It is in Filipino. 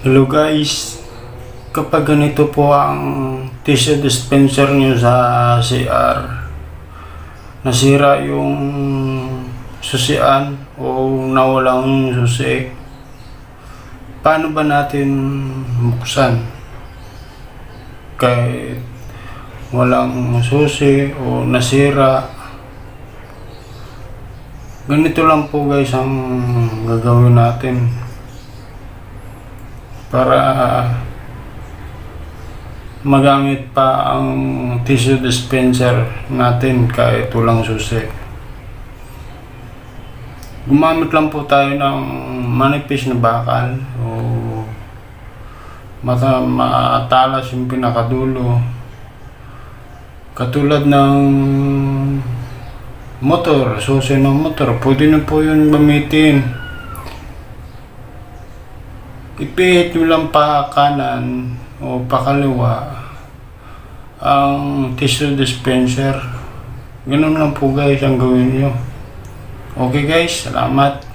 Hello guys, kapag ganito po ang tissue dispenser nyo sa CR, nasira yung susian o nawala yung susi, paano ba natin buksan? Kahit walang susi o nasira, ganito lang po guys ang gagawin natin para magamit pa ang tissue dispenser natin kahit walang susi. Gumamit lang po tayo ng manipis na bakal o matalas yung pinakadulo, katulad ng motor, susi ng motor, pwede na po yun gamitin. Ipihit nyo lang pa kanan o pa kaliwa ang tissue dispenser. Ganun lang po guys ang gawin nyo. Okay guys, salamat.